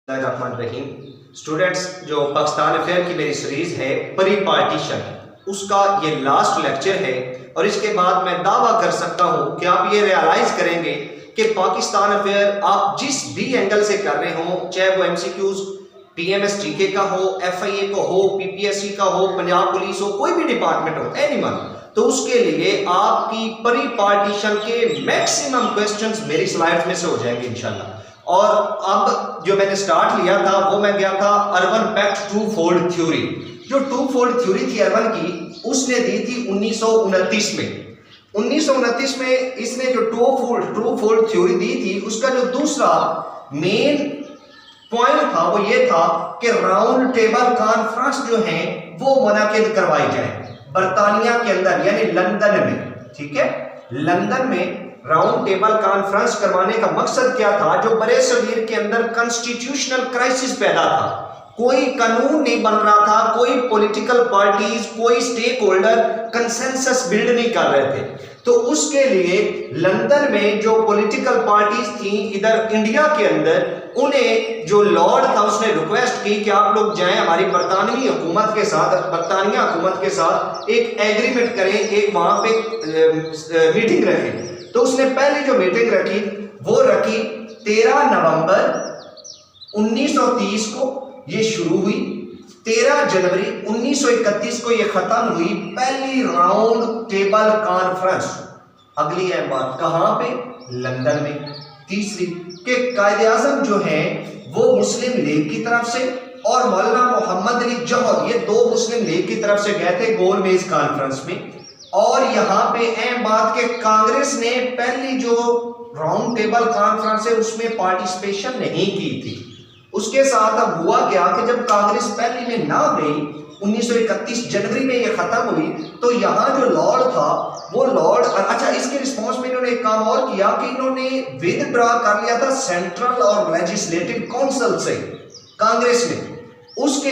रहीम students, जो Pakistan affair की मेरी सीरीज है प्री पार्टीशन, उसका ये लास्ट लेक्चर है और इसके बाद मैं दावा कर सकता हूँ कि आप ये रियलाइज करेंगे कि पाकिस्तान अफेयर आप जिस भी एंगल से कर रहे हो, चाहे वो एमसीक्यूज पीएमएस जीके का हो, एफआईए का हो, पीपीएससी का हो, पंजाब पुलिस हो, कोई भी डिपार्टमेंट हो, एनीवन, तो उसके लिए आपकी प्री पार्टीशन के मैक्सिमम क्वेश्चंस मेरी स्लाइड्स में से हो जाएंगे इंशाल्लाह। और अब जो मैंने स्टार्ट लिया था वो मैं गया था urban pact two fold theory. जो टू फोल्ड थ्योरी थी अर्बन की, उसने दी थी 1929 में। 1929 में इसने जो टू फोल्ड थ्योरी दी थी, उसका जो दूसरा मेन पॉइंट था वो ये था कि राउंड टेबल कॉन्फ्रेंस जो है वो मुनाकिद करवाई जाए बर्तानिया के अंदर, यानी लंदन में। ठीक है, लंदन में राउंड टेबल कॉन्फ्रेंस करवाने का मकसद क्या था? जो बड़े सगीर के अंदर कॉन्स्टिट्यूशनल क्राइसिस पैदा था, कोई कानून नहीं बन रहा था, कोई पॉलिटिकल पार्टीज, कोई स्टेक होल्डर कंसेंसस बिल्ड नहीं कर रहे थे, तो उसके लिए लंदन में जो पॉलिटिकल पार्टीज थी इधर इंडिया के अंदर, उन्हें जो लॉर्ड था उसने रिक्वेस्ट की कि आप लोग जाएं हमारी बरतानवी हुकूमत के साथ, बरतानिया हुकूमत के साथ एक एग्रीमेंट करें, एक वहां पे मीटिंग रखें। तो उसने पहली जो मीटिंग रखी वो रखी 13 नवंबर 1930 को ये शुरू हुई, 13 जनवरी 1931 को ये खत्म हुई पहली राउंड टेबल कॉन्फ्रेंस। अगली है बात कहां पे? लंदन में। तीसरी के कायदे आजम जो है वो मुस्लिम लीग की तरफ से और मौलाना मोहम्मद अली जौहर, ये दो मुस्लिम लीग की तरफ से गए थे गोल मेज कॉन्फ्रेंस में। और यहां पे अहम बात के कांग्रेस ने पहली जो राउंड टेबल कॉन्फ्रेंस है उसमें पार्टिसिपेशन नहीं की थी। उसके साथ अब हुआ क्या कि जब कांग्रेस पहली में ना गई, 1931 जनवरी में ये खत्म हुई, तो यहाँ जो लॉर्ड था वो लॉर्ड, अच्छा इसके रिस्पॉन्स में इन्होंने एक काम और किया कि इन्होंने विदड्रॉ कर लिया था सेंट्रल और लेजिस्लेटिव काउंसिल से कांग्रेस ने। उसके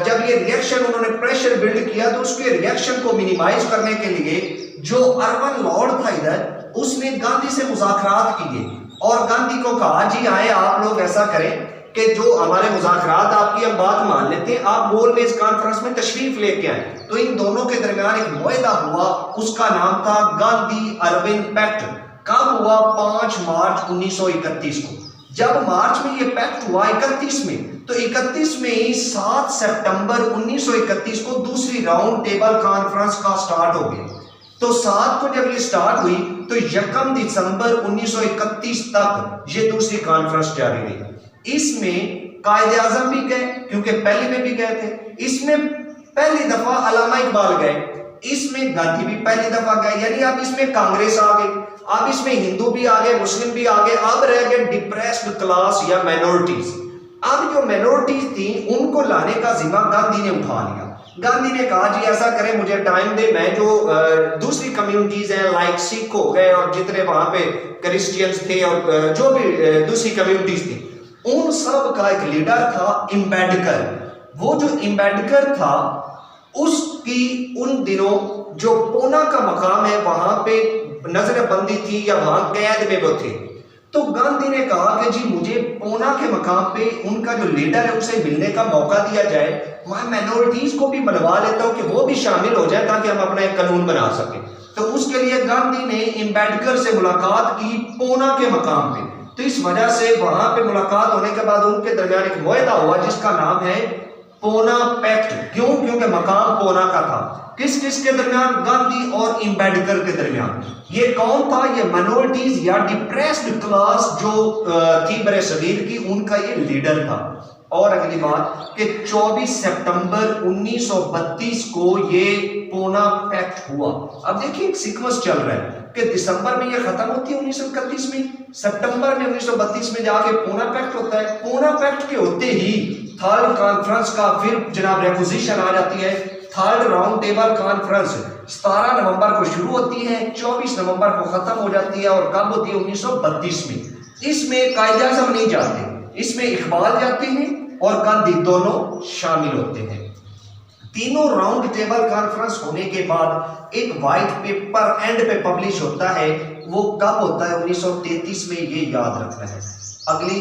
जब ये रिएक्शन, उन्होंने प्रेशर बिल्ड किया, तो उसके रिएक्शन को मिनिमाइज करने के लिए जो अर्बन लॉर्ड था इधर, उसने गांधी से मुज़ाकरात किए और गांधी को कहा जी आए आप लोग ऐसा करें कि जो हमारे मुज़ाकरात आपकी हम बात मान लेते हैं, आप गोल मेज कॉन्फ्रेंस में तशरीफ लेके आए। तो इन दोनों के दरमियान एक मुआहदा हुआ, उसका नाम था गांधी अरविंद पैक्ट। कब हुआ? 5 मार्च 1931 को। जब मार्च में ये पैक्ट हुआ 31 में, तो 31 में ही 7 सितंबर 1931 को दूसरी राउंड टेबल कॉन्फ्रेंस का स्टार्ट हो गया। तो 7 को जब ये स्टार्ट हुई तो 1 दिसंबर 1931 तक ये दूसरी कॉन्फ्रेंस जारी रही। इसमें कायदे आजम भी गए, क्योंकि पहले में भी गए थे। इसमें पहली दफा अल्लामा इकबाल गए, इसमें गांधी भी पहली दफा गए, यानी अब इसमें कांग्रेस आ गई, अब इसमें हिंदू भी आ गए, मुस्लिम भी आ गए, अब रह गए डिप्रेस्ड क्लास या माइनॉरिटीज। अब जो माइनॉरिटीज थी उनको लाने का जिम्मा गांधी ने उठा लिया। गांधी ने कहा जी ऐसा करें, मुझे टाइम दे, मैं जो दूसरी कम्युनिटीज हैं लाइक सिख हो गए और जितने वहां पे क्रिश्चियंस थे और जो भी दूसरी कम्युनिटीज थी, उन सब का एक लीडर था इम्बेडकर। वो जो इम्बेडकर था उसकी उन दिनों जो पूना का मकाम है वहां पे नजरबंदी थी या वहां कैद में वो थे। तो गांधी ने कहा कि जी मुझे पूना के मकाम पे उनका जो लीडर है उसे मिलने का मौका दिया जाए, मैं माइनॉरिटीज को भी मनवा लेता हूं कि वो भी शामिल हो जाए ताकि हम अपना एक कानून बना सकें। तो उसके लिए गांधी ने इम्बेडकर से मुलाकात की पूना के मकाम पे। तो इस वजह से वहां पे मुलाकात होने के बाद उनके दरमियान एक मुआहदा हुआ जिसका नाम है पूना पैक्ट। क्यों? क्योंकि मकाम पूना का था। किस किस के दरमियान? गांधी और इम्बेडकर के दरमियान। ये कौन था? ये माइनॉरिटीज या डिप्रेस्ड क्लास जो थी बरे सगीर की, उनका ये लीडर था। और अगली बात कि 24 सितंबर 1932 को ये पूना पैक्ट हुआ। अब देखिए एक सीक्वेंस चल रहा है कि दिसंबर में ये खत्म होती है 1931 में, सितंबर में 1932 में जाके पूना पैक्ट होता है। पूना पैक्ट के होते ही थर्ड कॉन्फ्रेंस का फिर जनाब रिक्विजिशन आ जाती है। थर्ड राउंड टेबल कॉन्फ्रेंस 17 नवंबर को शुरू होती है, 24 नवंबर को खत्म हो जाती है। और कब होती है? 1932 में। इसमें कायदे आजम नहीं जाते, इसमें इकबाल जाते हैं और गांधी दोनों शामिल होते हैं। तीनों राउंड टेबल कॉन्फ्रेंस होने के बाद एक व्हाइट पेपर एंड पे पब्लिश होता है। वो कब होता है? 1933 में, ये याद रखना है। अगली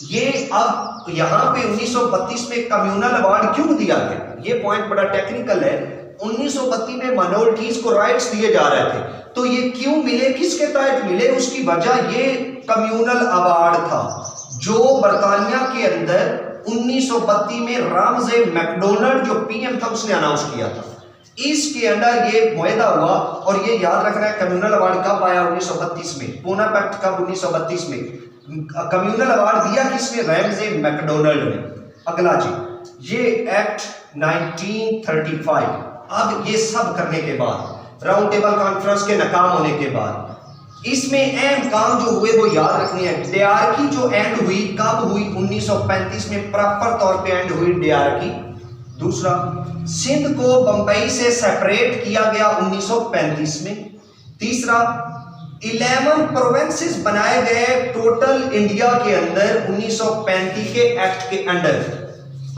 ये अब यहाँ पे 1932 में कम्युनल अवार्ड क्यों दिया गया, ये पॉइंट बड़ा टेक्निकल है। 1932 में माइनॉरिटीज को राइट्स दिए जा रहे थे, तो ये क्यों मिले, किसके तहत मिले, उसकी वजह ये कम्युनल अवार्ड था जो बरतानिया के अंदर 1932 में रामजे मैकडोनल्ड जो पीएम था उसने अनाउंस किया था। इसके अंदर ये मुआहदा हुआ, और ये याद रखना है कम्युनल अवार्ड कब आया, 1932 में। पूना पैक्ट कब, 1932 में। कम्युनल अवार्ड दिया किसने, रामजे मैकडोनल्ड ने। अगला जी, ये एक्ट 1935। अब ये सब करने के बाद, राउंड टेबल कॉन्फ्रेंस के नाकाम होने के बाद, इसमें अहम काम जो हुए वो याद रखनी है। डियारकी जो एंड हुई कब हुई, 1935 में प्रॉपर तौर पे एंड हुई डियारकी। दूसरा, सिंध को बंबई से सेपरेट किया गया 1935 में। तीसरा, 11 प्रोविंसेस बनाए गए टोटल इंडिया के अंदर 1935 के एक्ट के अंडर।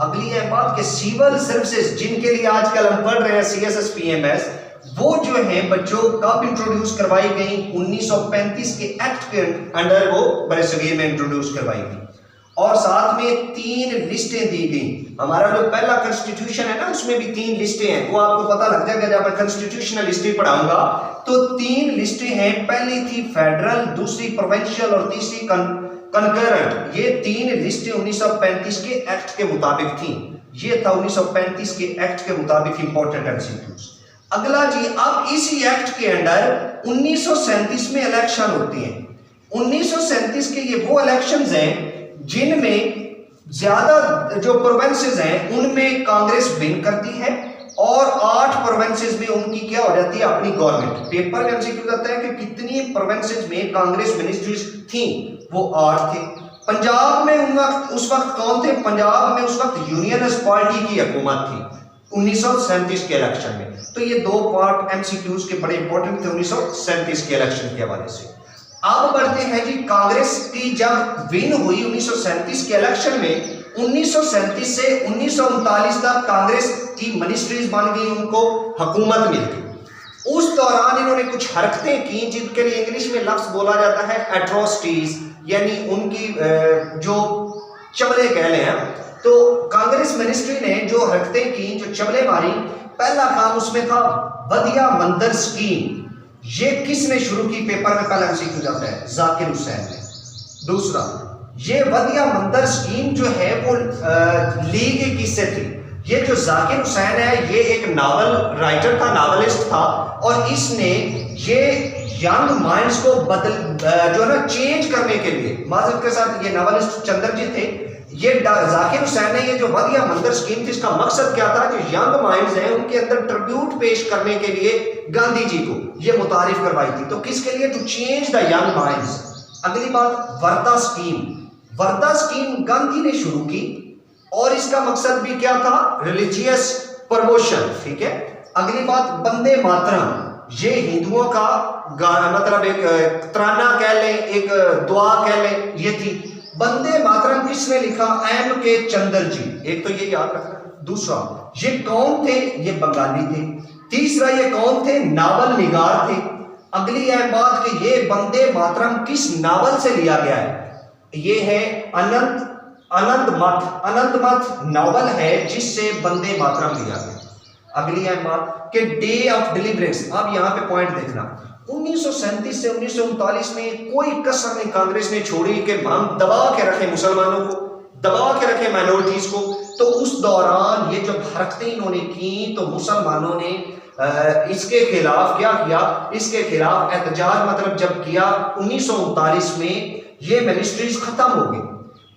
अगली है बात कि सिविल सर्विसेज जिनके लिए आजकल हम पढ़ रहे हैं सीएसएस पीएमएस, वो जो है बच्चों कब इंट्रोड्यूस करवाई गई, 1935 के एक्ट के अंडर वो बरसगीर में इंट्रोड्यूस करवाई गई। और साथ में 3 लिस्टें दी गई। हमारा जो पहला कॉन्स्टिट्यूशन है ना, उसमें भी 3 लिस्टें हैं, वो आपको पता लग जाएगा जब मैं कॉन्स्टिट्यूशनल हिस्ट्री पढ़ाऊंगा। तो 3 लिस्टें हैं, पहली थी फेडरल, दूसरी प्रोविंशियल और तीसरी कंकरेंट। ये 3 लिस्टें 1935 के एक्ट के मुताबिक थी। ये था 1935 के एक्ट के मुताबिक इंपॉर्टेंट एमसीक्यूज। अगला जी, अब इसी एक्ट के अंडर 1937 में इलेक्शन होते हैं। 1937 के ये वो इलेक्शंस हैं जिनमें ज्यादा जो प्रोविंसेस हैं उनमें कांग्रेस विन करती है, और 8 प्रोविंसेस में उनकी क्या हो जाती है, अपनी गवर्नमेंट। पेपर में हमसे क्यों जाता है कि कितनी प्रोविंसेस में कांग्रेस मिनिस्ट्रीज थी, वो 8 थे। पंजाब में उस वक्त कौन थे, पंजाब में उस वक्त यूनियनिस्ट पार्टी की हुकूमत थी 1937 के इलेक्शन में। तो ये 2 पार्ट एमसीक्यूज के बड़े इंपॉर्टेंट थे 1937 के इलेक्शन के हवाले से। अब बढ़ते हैं जी, कांग्रेस की जब विन हुई 1937 के इलेक्शन में, 1937 से 1939 तक कांग्रेस की मिनिस्ट्रीज बन गई, उनको हुकूमत मिल गई। उस दौरान इन्होंने कुछ हरकतें की जिनके लिए इंग्लिश में लफ्ज बोला जाता है एट्रोसिटीज, यानी उनकी जो चबले कह लें। तो कांग्रेस मिनिस्ट्री ने जो हरकतें की, जो चबले मारी, पहला काम उसमें था वदिया मंदिर स्कीम। ये किसने शुरू की, पेपर में पहला एमसीक्यू जाता है, जाकिर हुसैन ने। दूसरा, ये वदिया मंदिर स्कीम जो है वो लीग किससे थी, ये जो जाकिर हुसैन है ये एक नावल राइटर था, नावलिस्ट था, और इसने ये यंग माइंड्स को जो है ना चेंज करने के लिए, माजरत के साथ ये नावलिस्ट चंद्र जी थे, ये जाकिर हुसैन ने ये जो वदिया मंदिर स्कीम थी, इसका मकसद क्या था, जो यंग माइंड्स हैं उनके अंदर ट्रिब्यूट पेश करने के लिए गांधी जी को ये मुतारिफ करवाई थी। तो किसके लिए, to change the young minds. अगली बात, वर्धा स्कीम। वर्धा स्कीम गांधी ने शुरू की, और इसका मकसद भी क्या था, रिलीजियस प्रमोशन। ठीक है। अगली बात, वंदे मातरम। ये हिंदुओं का गाना, मतलब एक तराना कह लें, एक दुआ कह लें, ये थी। वंदे मातरम किसने लिखा, M.K. चंद्र जी। एक तो ये याद रखना। दूसरा, ये कौन थे, ये बंगाली थे। तीसरा, ये कौन थे, नावल निगार थे। अगली अहम बात कि ये वंदे मातरम किस नावल से लिया गया है, ये है अनंत मठ नावल है जिससे वंदे मातरम लिया गया। अगली अहम बात कि डे ऑफ डिलीवरेंस। अब यहाँ पे पॉइंट देखना, 1937 से 1939 में कोई कसर नहीं कांग्रेस ने छोड़ी कि हम दबा के रखे मुसलमानों को, दबा के रखे माइनॉरिटीज को। तो उस दौरान ये जब हरकतें इन्होंने की, तो मुसलमानों ने इसके खिलाफ क्या किया, इसके खिलाफ एहतजाज मतलब जब किया 1939 में, ये मिनिस्ट्रीज खत्म हो गई।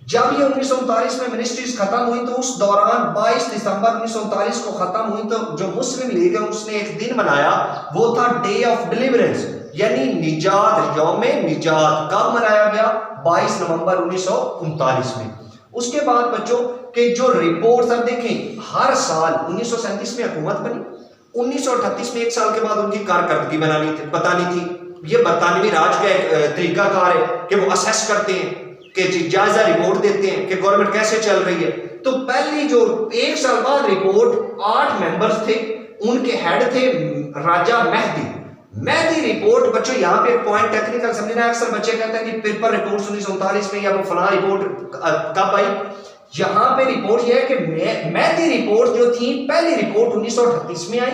जब ये 1939 में मिनिस्ट्रीज खत्म हुई, तो उस दौरान 22 दिसंबर 1939 को खत्म हुई, तो जो मुस्लिम लीग है उसने एक दिन मनाया, वो था डे ऑफ डिलीवरेंस, यानी निजात, यौमे निजात। कब मनाया गया, 22 नवंबर 1939 में। उसके बाद बच्चों के जो रिपोर्ट, अब देखें हर साल 1937 में हुकूमत बनी, 1938 में 1 साल के बाद उनकी कारकर्दगी बतानी थी। ये बरतानवी राज का एक तरीकाकार है कि वो असेस करते हैं, कि जायजा रिपोर्ट देते हैं कि गवर्नमेंट कैसे चल रही है। तो पहली जो 1 साल बाद रिपोर्ट, 8 मेंबर्स थे, उनके हेड थे राजा मेहदी। मेहदी रिपोर्ट बच्चों, यहाँ पे एक पॉइंट टेक्निकल समझना है। अक्सर बच्चे कहते हैं कि पेपर रिपोर्ट 1939 में या वो फलां रिपोर्ट कब आई। यहाँ पे रिपोर्ट यह है कि मेहदी रिपोर्ट जो थी, पहली रिपोर्ट 1938 में आई,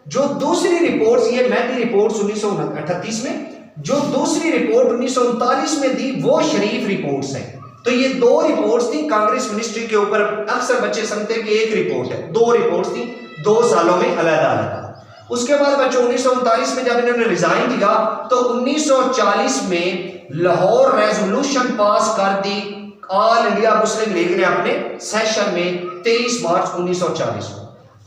जो दूसरी रिपोर्ट ये मेहदी रिपोर्ट 1938 में, जो दूसरी रिपोर्ट 1939 में थी वो शरीफ रिपोर्ट्स हैं। तो ये दो रिपोर्ट्स थी कांग्रेस मिनिस्ट्री के ऊपर। अक्सर बच्चे समझते हैं कि एक रिपोर्ट है, दो रिपोर्ट्स थी, 2 सालों में अलग-अलग। उसके बाद बच्चों 1939 में जब इन्होंने रिजाइन दिया तो 1940 में लाहौर रेजोल्यूशन पास कर the all India Muslim league ने अपने सेशन में 23 मार्च 1940 को।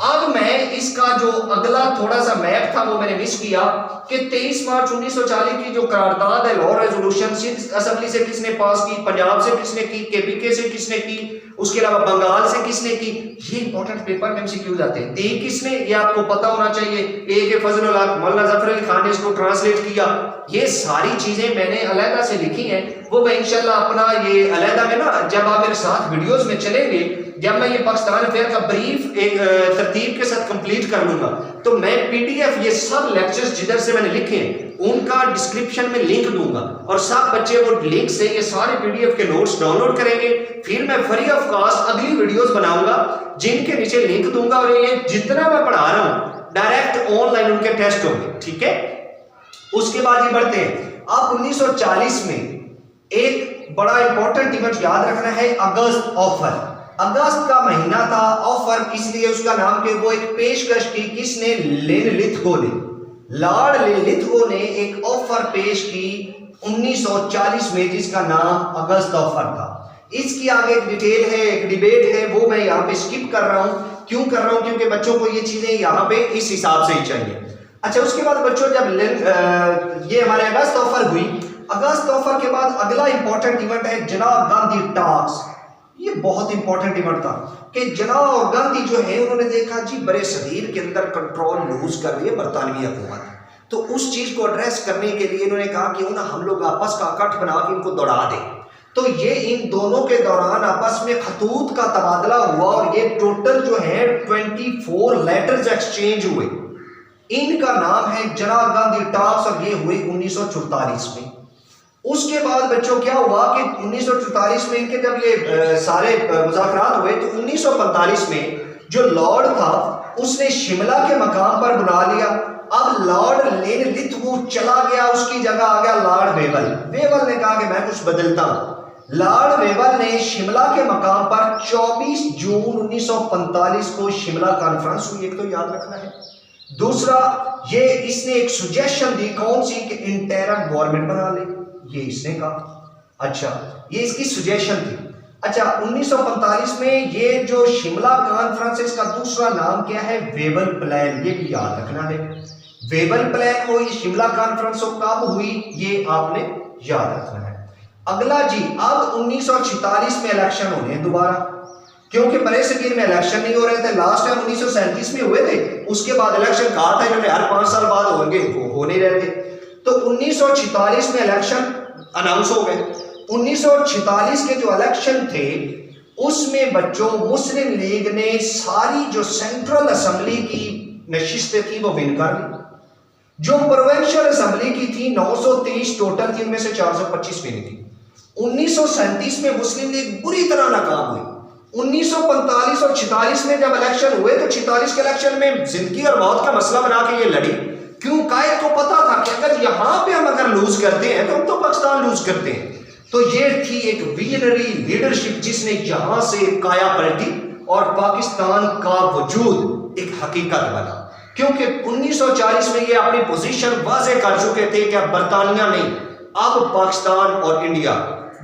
अब मैं इसका जो अगला थोड़ा सा मैप था वो मैंने मिस किया कि 23 मार्च 1940 की जो करारदाद है लाहौर रेजोल्यूशन, सिंध असेंबली से किसने पास की, पंजाब से किसने की, केपीके से किसने की, उसके अलावा बंगाल से किसने की। ये इंपॉर्टेंट पेपर में एमसीक्यू जाते हैं। दी किसने, ये आपको पता होना चाहिए। ए फजल हक, मौलाना जफर अली खान ने इसको ट्रांसलेट किया। ये सारी चीजें मैंने अलहदा से लिखी हैं, वो मैं इंशाल्लाह अपना ये अलहदा में ना, जब आप मेरे साथ वीडियोस में चलेंगे, जब मैं ये पाकिस्तान अफेयर का ब्रीफ एक तरतीब के साथ कंप्लीट कर लूंगा, तो मैं पीडीएफ ये सब लेक्चर्स जिधर से मैंने लिखे हैं उनका डिस्क्रिप्शन में लिंक दूंगा, और सब बच्चे वो लिंक से ये सारे पीडीएफ के नोट्स डाउनलोड करेंगे। फिर मैं फ्री ऑफ कॉस्ट अगली वीडियोस बनाऊंगा जिनके नीचे लिंक दूंगा, और ये जितना मैं पढ़ा रहा हूं डायरेक्ट ऑनलाइन उनके टेस्ट होंगे, ठीक है। उसके बाद ये बढ़ते हैं। अब 1940 में एक बड़ा इंपॉर्टेंट इवेंट याद रखना है, अगस्त ऑफर। अगस्त का महीना था, ऑफर इसलिए उसका नाम के वो एक पेशकश की किसने, लिनलिथगो ने, लॉर्ड लिनलिथगो ने एक ऑफर पेश की 1940 में जिसका नाम अगस्त ऑफर था। इसकी आगे एक डिटेल है, एक डिबेट है, वो मैं यहाँ पे स्किप कर रहा हूं। क्यों कर रहा हूं, क्योंकि बच्चों को ये चीजें यहाँ पे इस हिसाब से ही चाहिए। अच्छा, उसके बाद बच्चों जब ये हमारे अगस्त ऑफर हुई, अगस्त ऑफर के बाद अगला इंपॉर्टेंट इवेंट है जनाब गांधी टॉक्स। ये बहुत इंपॉर्टेंट इवेंट था कि जनाब गांधी जो है उन्होंने देखा जी बड़े सगीर के अंदर कंट्रोल लूज कर रही है बरतानवी हुकूमत, तो उस चीज को एड्रेस करने के लिए इन्होंने कहा कि ना हम लोग आपस का कट बना के इनको दौड़ा दें। तो ये इन दोनों के दौरान आपस में खतूत का तबादला हुआ, और ये टोटल जो है 24 लेटर्स एक्सचेंज हुए। इनका नाम है जनाब गांधी टॉक्स, और ये हुए 1944 में। उसके बाद बच्चों क्या हुआ कि 1944 में इनके जब ये सारे मुज़ाकरात हुए, तो 1945 में जो लॉर्ड था उसने शिमला के मकाम पर बुला लिया। अब लॉर्ड लिनलिथगो चला गया, उसकी जगह आ गया लॉर्ड वेवल। वेवल ने कहा कि मैं कुछ बदलता हूं। लॉर्ड वेवल ने शिमला के मकाम पर 24 जून 1945 को शिमला कॉन्फ्रेंस हुई, एक तो याद रखना है। दूसरा, ये इसने एक सुजेशन दी, कौन सी, कि इंटरिम गवर्नमेंट बना ले, ये इसने कहा। अच्छा, ये इसकी सुजेशन थी। अच्छा, 1945 में ये जो शिमला कॉन्फ्रेंस, इसका दूसरा नाम क्या है, वेवल प्लान, ये भी याद रखना है। वेवल प्लान हो, ये शिमला कॉन्फ्रेंस हो, कब हुई ये आपने याद रखना है। अगला जी, अब 1946 में इलेक्शन होने हैं दोबारा, क्योंकि बड़े सगीर में इलेक्शन नहीं हो रहे थे। लास्ट टाइम 1937 में हुए थे, उसके बाद इलेक्शन कहा था इन्होंने हर 5 साल बाद होंगे, वो हो नहीं रहे थे। तो 1946 में इलेक्शन अनाउंस हो गए। 1946 के जो इलेक्शन थे उसमें बच्चों मुस्लिम लीग ने सारी जो सेंट्रल असेंबली की नशिस्तें थी वो विन कर ली। जो प्रोविंशियल असेंबली की थी 923 टोटल थी, उनमें से 425 विन थी। 1937 में मुस्लिम लीग बुरी तरह नाकाम हुई। 1945 और 46 में जब इलेक्शन हुए तो 46 के इलेक्शन में जिंदगी और मौत का मसला बना के ये लड़ी। क्यों, कायद को पता था कि अगर यहां पे हम अगर लूज करते हैं तो हम तो पाकिस्तान लूज करते हैं। तो ये थी एक विजनरी लीडरशिप जिसने यहां से काया पलटी और पाकिस्तान का वजूद एक हकीकत बना। क्योंकि 1940 में ये अपनी पोजीशन वाजे कर चुके थे कि अब बरतानिया नहीं, अब पाकिस्तान और इंडिया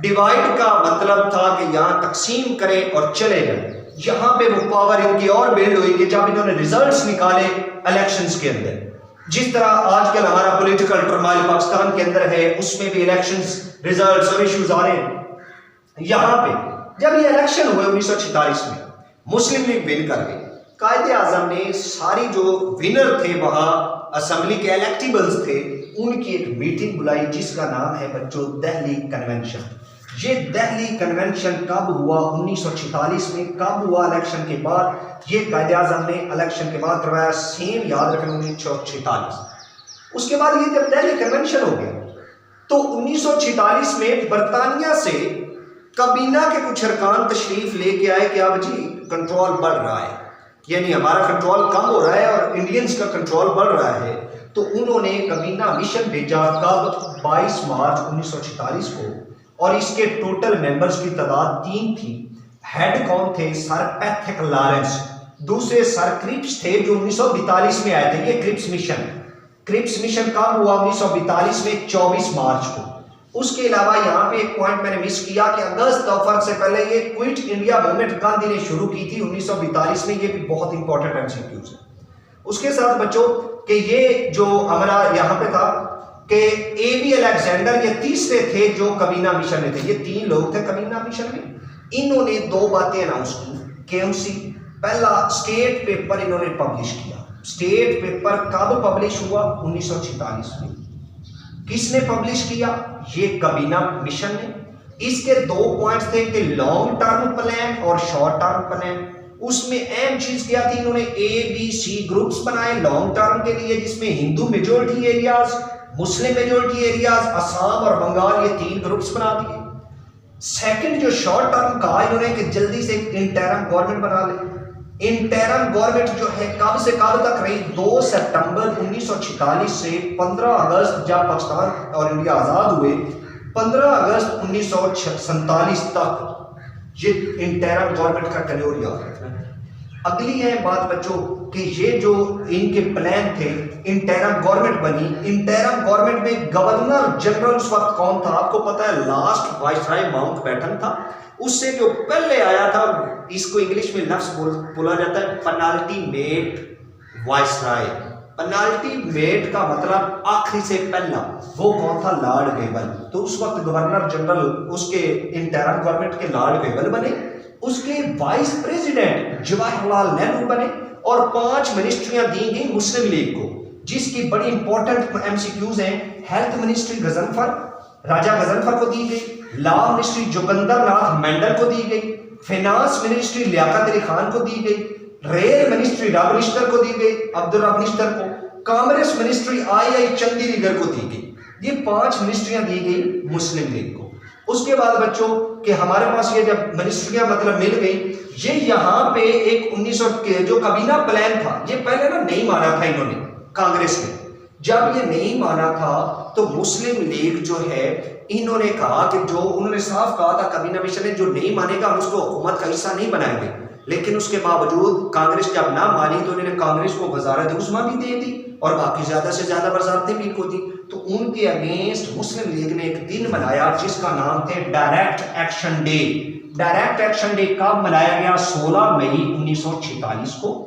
डिवाइड का मतलब था कि यहां तकसीम करें और चले जाए। यहां पे वो पावर इनकी और बिल्ड हुई कि जब इन्होंने रिजल्ट्स निकाले इलेक्शंस के अंदर, जिस तरह आजकल हमारा पॉलिटिकल टर्मोइल पाकिस्तान के अंदर है, उसमें भी इलेक्शंस रिजल्ट्स और इश्यूज आ रहे हैं। यहां पे जब ये इलेक्शन हुए 1946 में, मुस्लिम लीग विन कर गई। कायदे आजम ने सारी जो विनर थे वहां असेंबली के इलेक्टिबल्स थे, उनकी एक मीटिंग बुलाई जिसका नाम है बच्चों दिल्ली कन्वेंशन। ये दिल्ली कन्वेंशन कब हुआ, 1946 में। कब हुआ, इलेक्शन के बाद। ये कायदे आजम ने इलेक्शन के बाद करवाया, सेम याद रखना 1946। उसके बाद ये जब दिल्ली कन्वेंशन हो गया तो 1946 में बरतानिया से काबीना के कुछ अरकान तशरीफ लेके आए कि अब जी कंट्रोल बढ़ रहा है, यानी हमारा कंट्रोल कम हो रहा है और इंडियंस का कंट्रोल बढ़ रहा है। तो उन्होंने काबीना मिशन भेजा कब 22 मार्च 1946 को, और इसके टोटल मेंबर्स की तादाद 3 थी। हेड कौन थे? सर पैथिक लॉरेंस, दूसरे सर क्रिप्स थे जो 1942 में आए थे। ये क्रिप्स मिशन कब हुआ? 1942 में 24 मार्च को। उसके अलावा यहाँ पे एक पॉइंट मैंने मिस किया कि अगस्त तोफर से पहले ये क्विट इंडिया मूवमेंट गांधी ने शुरू की थी 1942 में। ये भी बहुत इंपॉर्टेंट एमसीक्यूज है। उसके साथ बच्चों कि ये जो हमारा यहाँ पे था कि एबी अलेक्जेंडर, ये तीसरे थे जो काबीना मिशन में थे। ये 3 लोग थे काबीना मिशन में। इन्होंने 2 बातें अनाउंस की। केएमसी पहला स्टेट पेपर इन्होंने पब्लिश किया। स्टेट पेपर कब पब्लिश हुआ? 1946 में। किसने पब्लिश किया? ये काबीना मिशन ने। इसके 2 पॉइंट्स थे कि लॉन्ग टर्म प्लान और शॉर्ट टर्म प्लान। उसमें अहम चीज क्या थी? इन्होंने ABC ग्रुप्स बनाए लॉन्ग टर्म के लिए, जिसमें Hindu majority areas, Muslim majority areas, Assam और बंगाल, ये 3 ग्रुप्स बना दिए। सेकंड जो शॉर्ट टर्म कहा इन्होंने कि जल्दी से एक इंटरम गवर्नमेंट बना ले। इंटरम गवर्नमेंट जो है कब से कब तक रही? 2 सितंबर 1946 से 15 अगस्त, जब पाकिस्तान और इंडिया आजाद हुए, 15 अगस्त 1947 तक ये इंटरम गवर्नमेंट का टेन्योर याद रखना। अगली है बात बच्चों कि ये जो इनके प्लान थे, इंटरम गवर्नमेंट बनी। इंटरम गवर्नमेंट में गवर्नर जनरल उस वक्त कौन था? आपको पता है, लास्ट वाइसराय माउंटबेटन था। उससे जो पहले आया था, इसको इंग्लिश में लफ्ज बोला जाता है पेनाल्टीमेट वाइसराय। पेनाल्टीमेट का मतलब आखिरी से पहला। वो कौन था? Lord Wavell. तो उस वक्त गवर्नर जनरल उसके इंटरम गवर्नमेंट के लॉर्ड वेवल बने। उसके वाइस प्रेसिडेंट जवाहरलाल नेहरू बने और 5 मिनिस्ट्रियां दी गई मुस्लिम लीग को, जिसकी बड़ी इंपॉर्टेंट एमसीक्यूज हैं। हेल्थ मिनिस्ट्री राजा गजनफर को दी गई। लॉ मिनिस्ट्री जोगिंदर नाथ मेंडल को दी गई। फाइनेंस मिनिस्ट्री लियाकत अली खान को दी गई। रेल मिनिस्ट्री रब निश्तर को दी गई, अब्दुल रब निश्तर को। कांग्रेस मिनिस्ट्री आई चंडीगढ़ को दी गई। ये 5 मिनिस्ट्रियां दी गई मुस्लिम लीग को। उसके बाद बच्चों कि हमारे पास ये जब मिनिस्ट्रियां मतलब मिल गई, ये यहाँ पे एक 1900 के जो काबीना प्लान था, ये पहले ना नहीं माना था इन्होंने, कांग्रेस ने। जब ये नहीं माना था तो मुस्लिम लीग जो है, इन्होंने कहा कि जो उन्होंने साफ कहा था काबीना मिशन ने, जो नहीं मानेगा हम उसको हुकूमत का हिस्सा नहीं बनाएंगे। लेकिन उसके बावजूद कांग्रेस जब ना मानी तो उन्होंने कांग्रेस को वजारत उस्मा भी दे दी और बाकी ज्यादा से ज्यादा वजारतें भी इनको दी। तो उनके अगेंस्ट मुस्लिम लीग ने एक दिन मनाया जिसका नाम थे direct action day. Direct action day कब मनाया गया? 16 मई 1946 को।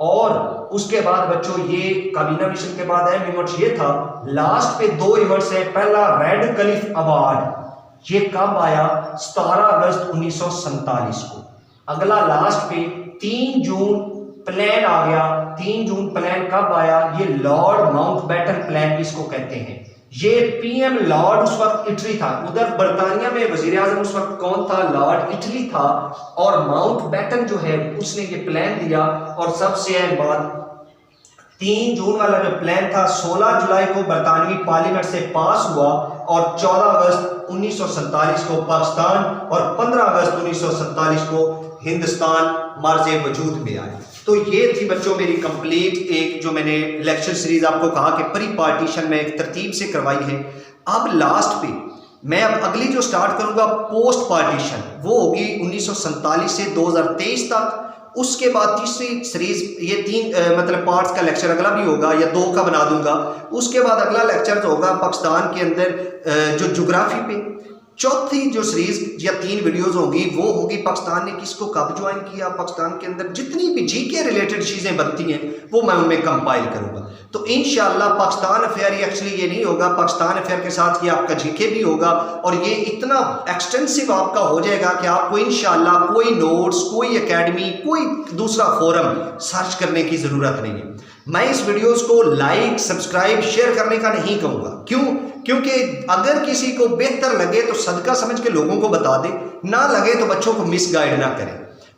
और उसके बाद बच्चों ये काबीना मिशन के बाद अहम इवेंट ये था, लास्ट पे 2 इवेंट्स है। पहला रेड क्लिफ अवार्ड, ये कब आया? 17 अगस्त 1947 को। अगला लास्ट पे 3 जून प्लान आ गया। 3 जून प्लान कब आया? ये लॉर्ड माउंटबेटन प्लान भी इसको कहते हैं। ये पीएम लॉर्ड उस वक्त इटली था। उधर बर्तानिया में वजीर आजम उस वक्त कौन था? लॉर्ड इटली था। और माउंटबेटन जो है उसने ये प्लान दिया। और सबसे अहम बात, 3 जून वाला जो प्लान था 16 जुलाई को बरतानवी पार्लियामेंट से पास हुआ और 14 अगस्त 1947 को पाकिस्तान और 15 अगस्त 1947 को हिंदुस्तान मर्ज़े वजूद में आया। तो ये थी बच्चों मेरी कंप्लीट एक जो मैंने लेक्चर सीरीज आपको कहा कि प्री पार्टीशन में एक तरतीब से करवाई है। अब लास्ट पे मैं अब अगली जो स्टार्ट करूंगा पोस्ट पार्टीशन, वो होगी 1947 से 2023 तक। उसके बाद तीसरी सीरीज, ये 3 मतलब पार्ट्स का लेक्चर अगला भी होगा या 2 का बना दूंगा। उसके बाद अगला लेक्चर होगा पाकिस्तान के अंदर जो ज्योग्राफी पे। चौथी जो सीरीज या 3 वीडियोस होंगी वो होगी पाकिस्तान ने किसको कब ज्वाइन किया। पाकिस्तान के अंदर जितनी भी जीके रिलेटेड चीज़ें बनती हैं वो मैं उनमें कंपाइल करूंगा। तो इंशाल्लाह पाकिस्तान अफेयर एक्चुअली ये नहीं होगा, पाकिस्तान अफेयर के साथ ये आपका जीके भी होगा और ये इतना एक्सटेंसिव आपका हो जाएगा कि आपको इंशाल्लाह कोई नोट्स, कोई एकेडमी, कोई दूसरा फोरम सर्च करने की ज़रूरत नहीं है। मैं इस वीडियोस को लाइक, सब्सक्राइब, शेयर करने का नहीं कहूँगा। क्यों? क्योंकि अगर किसी को बेहतर लगे तो सदका समझ के लोगों को बता दे, ना लगे तो बच्चों को मिसगाइड ना करें।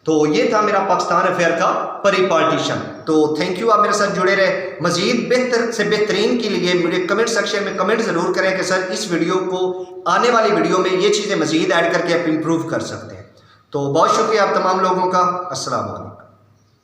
तो ये था मेरा पाकिस्तान अफेयर का प्री पार्टीशन। तो थैंक यू, आप मेरे साथ जुड़े रहे। मजीद बेहतर से बेहतरीन के लिए मुझे कमेंट सेक्शन में कमेंट ज़रूर करें कि सर इस वीडियो को आने वाली वीडियो में ये चीज़ें मजीद ऐड करके आप इम्प्रूव कर सकते हैं। तो बहुत शुक्रिया आप तमाम लोगों का। अस्सलाम वालेकुम।